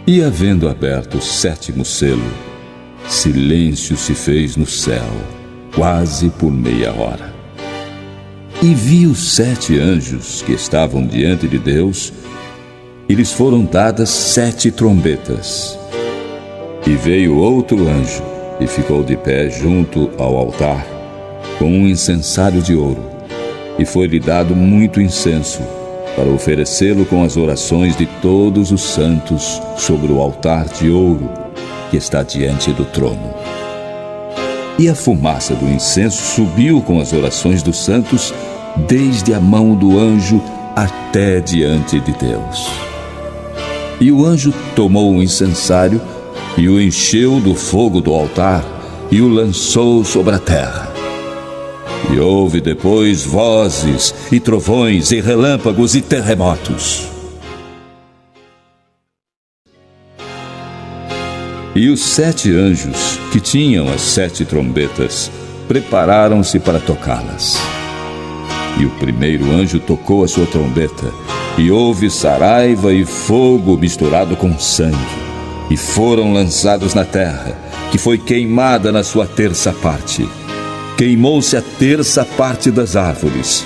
E havendo aberto o 7º selo, silêncio se fez no céu, quase por meia hora. E vi os 7 anjos que estavam diante de Deus, e lhes foram dadas 7 trombetas. E veio outro anjo, e ficou de pé junto ao altar, com um incensário de ouro, e foi-lhe dado muito incenso, para oferecê-lo com as orações de todos os santos sobre o altar de ouro que está diante do trono. E a fumaça do incenso subiu com as orações dos santos, desde a mão do anjo até diante de Deus. E o anjo tomou o incensário e o encheu do fogo do altar e o lançou sobre a terra. E houve depois vozes, e trovões, e relâmpagos, e terremotos. E os 7 anjos, que tinham as 7 trombetas, prepararam-se para tocá-las. E o primeiro anjo tocou a sua trombeta, e houve saraiva e fogo misturado com sangue, e foram lançados na terra, que foi queimada na sua 3ª parte. Queimou-se a 3ª parte das árvores,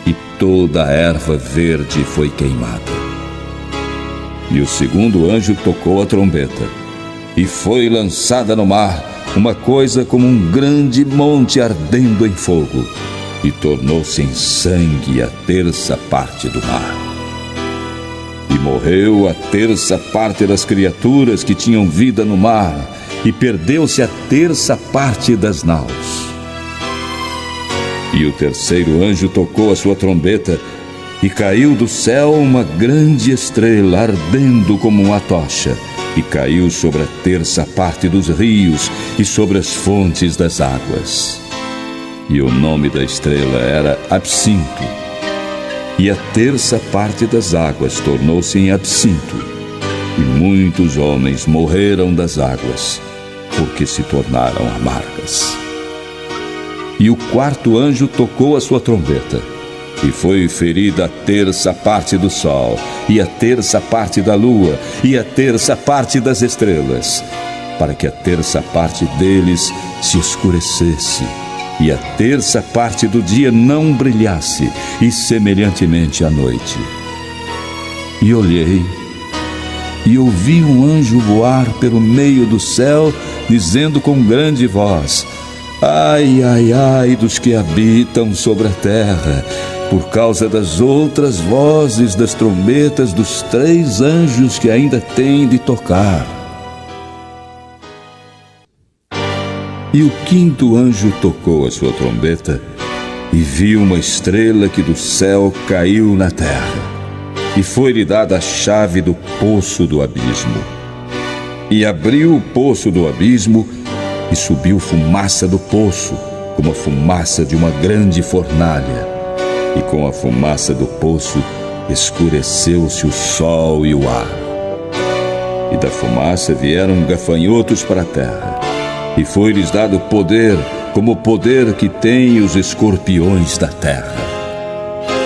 e toda a erva verde foi queimada. E o segundo anjo tocou a trombeta, e foi lançada no mar uma coisa como um grande monte ardendo em fogo, e tornou-se em sangue a 3ª parte do mar. E morreu a 3ª parte das criaturas que tinham vida no mar, e perdeu-se a 3ª parte das naus. E o terceiro anjo tocou a sua trombeta, e caiu do céu uma grande estrela ardendo como uma tocha, e caiu sobre a 3ª parte dos rios e sobre as fontes das águas. E o nome da estrela era Absinto. E a 3ª parte das águas tornou-se em absinto, e muitos homens morreram das águas, porque se tornaram amargas. E o 4º anjo tocou a sua trombeta, e foi ferida a 3ª parte do sol, e a 3ª parte da lua, e a 3ª parte das estrelas, para que a 3ª parte deles se escurecesse, e a 3ª parte do dia não brilhasse, e semelhantemente à noite. E olhei, e ouvi um anjo voar pelo meio do céu, dizendo com grande voz: Ai, ai, ai dos que habitam sobre a terra, por causa das outras vozes das trombetas dos 3 anjos que ainda têm de tocar. E o 5º anjo tocou a sua trombeta, e viu uma estrela que do céu caiu na terra, e foi-lhe dada a chave do poço do abismo. E abriu o poço do abismo, e subiu fumaça do poço, como a fumaça de uma grande fornalha. E com a fumaça do poço escureceu-se o sol e o ar. E da fumaça vieram gafanhotos para a terra, e foi-lhes dado poder, como o poder que têm os escorpiões da terra.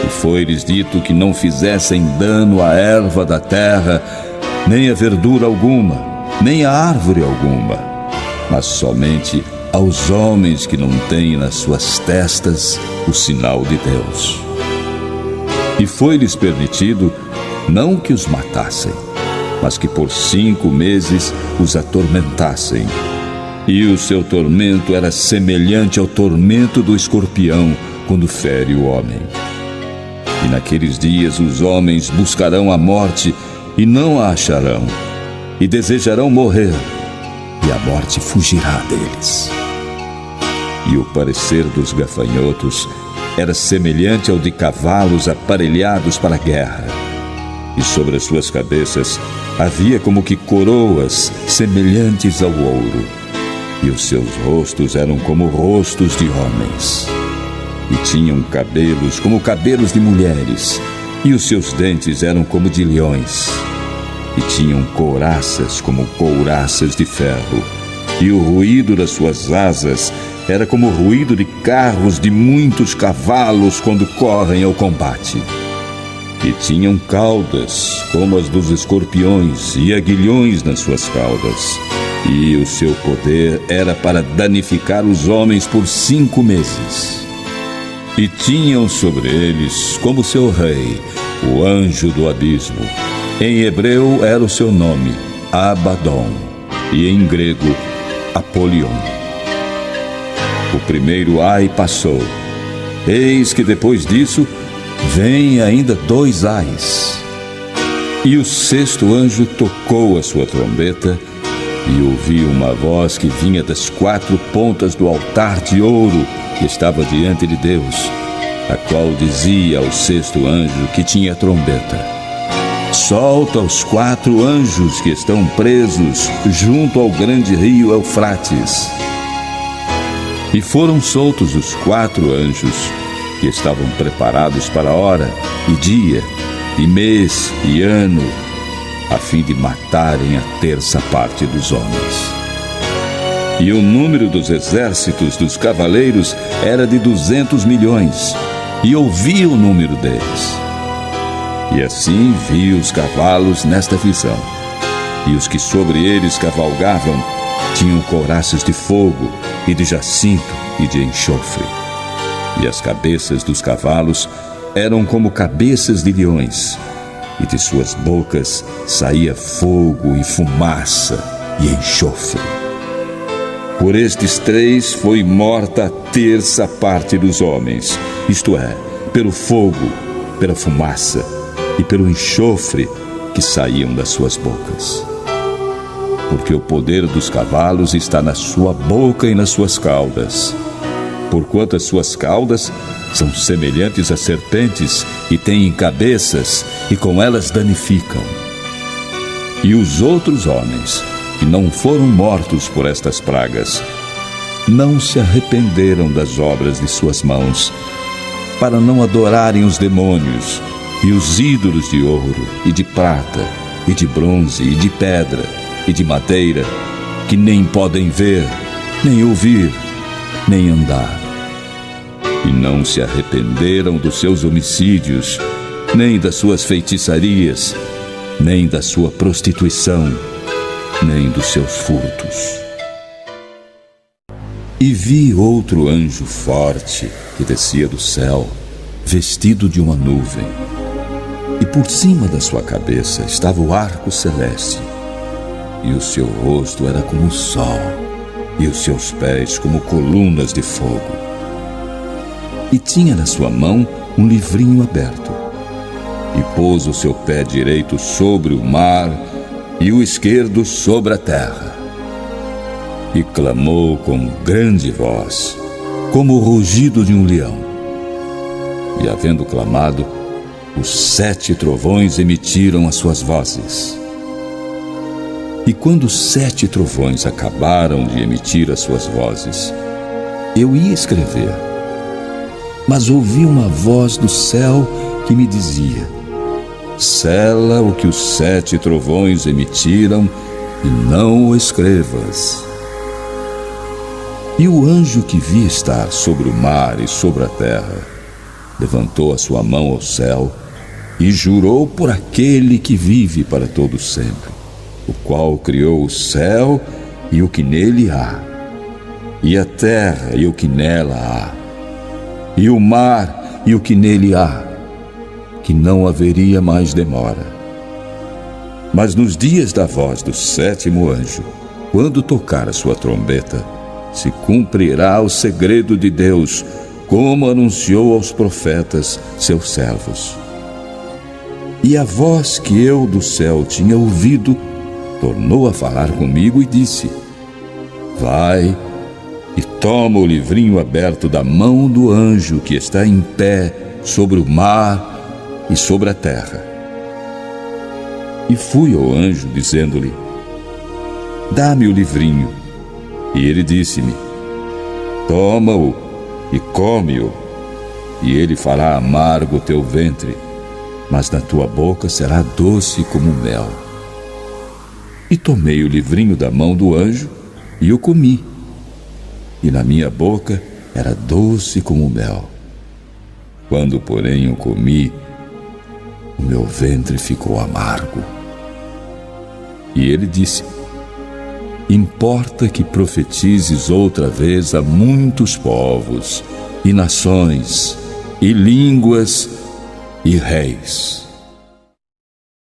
E foi-lhes dito que não fizessem dano à erva da terra, nem a verdura alguma, nem a árvore alguma, mas somente aos homens que não têm nas suas testas o sinal de Deus. E foi-lhes permitido não que os matassem, mas que por 5 meses os atormentassem. E o seu tormento era semelhante ao tormento do escorpião quando fere o homem. E naqueles dias os homens buscarão a morte e não a acharão, e desejarão morrer, e a morte fugirá deles. E o parecer dos gafanhotos era semelhante ao de cavalos aparelhados para a guerra. E sobre as suas cabeças havia como que coroas semelhantes ao ouro. E os seus rostos eram como rostos de homens. E tinham cabelos como cabelos de mulheres. E os seus dentes eram como de leões. E tinham couraças como couraças de ferro, e o ruído das suas asas era como o ruído de carros de muitos cavalos quando correm ao combate. e tinham caudas como as dos escorpiões e aguilhões nas suas caudas. E o seu poder era para danificar os homens por 5 meses. E tinham sobre eles como seu rei o anjo do abismo. Em hebreu era o seu nome, Abaddon, e em grego, Apolion. O primeiro ai passou. Eis que depois disso vem ainda 2 ais. E o 6º anjo tocou a sua trombeta, e ouvi uma voz que vinha das 4 pontas do altar de ouro que estava diante de Deus, a qual dizia ao 6º anjo que tinha a trombeta: solta os 4 anjos que estão presos junto ao grande rio Eufrates. E foram soltos os 4 anjos que estavam preparados para hora e dia e mês e ano, a fim de matarem a 1/3 parte dos homens. E o número dos exércitos dos cavaleiros era de 200 milhões, e ouvi o número deles. E assim vi os cavalos nesta visão, e os que sobre eles cavalgavam tinham couraças de fogo e de jacinto e de enxofre. E as cabeças dos cavalos eram como cabeças de leões, e de suas bocas saía fogo e fumaça e enxofre. Por estes 3 foi morta a 1/3 parte dos homens, isto é, pelo fogo, pela fumaça e pelo enxofre que saíam das suas bocas. Porque o poder dos cavalos está na sua boca e nas suas caudas, porquanto as suas caudas são semelhantes a serpentes e têm cabeças, e com elas danificam. E os outros homens, que não foram mortos por estas pragas, não se arrependeram das obras de suas mãos, para não adorarem os demônios e os ídolos de ouro e de prata e de bronze e de pedra e de madeira, que nem podem ver, nem ouvir, nem andar. E não se arrependeram dos seus homicídios, nem das suas feitiçarias, nem da sua prostituição, nem dos seus furtos. E vi outro anjo forte que descia do céu, vestido de uma nuvem, e por cima da sua cabeça estava o arco celeste, e o seu rosto era como o sol, e os seus pés como colunas de fogo. E tinha na sua mão um livrinho aberto, e pôs o seu pé direito sobre o mar e o esquerdo sobre a terra. E clamou com grande voz, como o rugido de um leão. E havendo clamado, os 7 trovões emitiram as suas vozes. E quando os 7 trovões acabaram de emitir as suas vozes, eu ia escrever, mas ouvi uma voz do céu que me dizia: sela o que os 7 trovões emitiram e não o escrevas. E o anjo que vi estar sobre o mar e sobre a terra levantou a sua mão ao céu e jurou por aquele que vive para todo sempre, o qual criou o céu e o que nele há, e a terra e o que nela há, e o mar e o que nele há, que não haveria mais demora. Mas nos dias da voz do 7º anjo, quando tocar a sua trombeta, se cumprirá o segredo de Deus, como anunciou aos profetas, seus servos. E a voz que eu do céu tinha ouvido tornou a falar comigo e disse: vai e toma o livrinho aberto da mão do anjo que está em pé sobre o mar e sobre a terra. E fui ao anjo, dizendo-lhe: dá-me o livrinho. E ele disse-me: toma-o e come-o, e ele fará amargo o teu ventre, mas na tua boca será doce como mel. E tomei o livrinho da mão do anjo e o comi, e na minha boca era doce como mel. Quando, porém, o comi, o meu ventre ficou amargo. E ele disse: importa que profetizes outra vez a muitos povos, e nações, e línguas, e reis.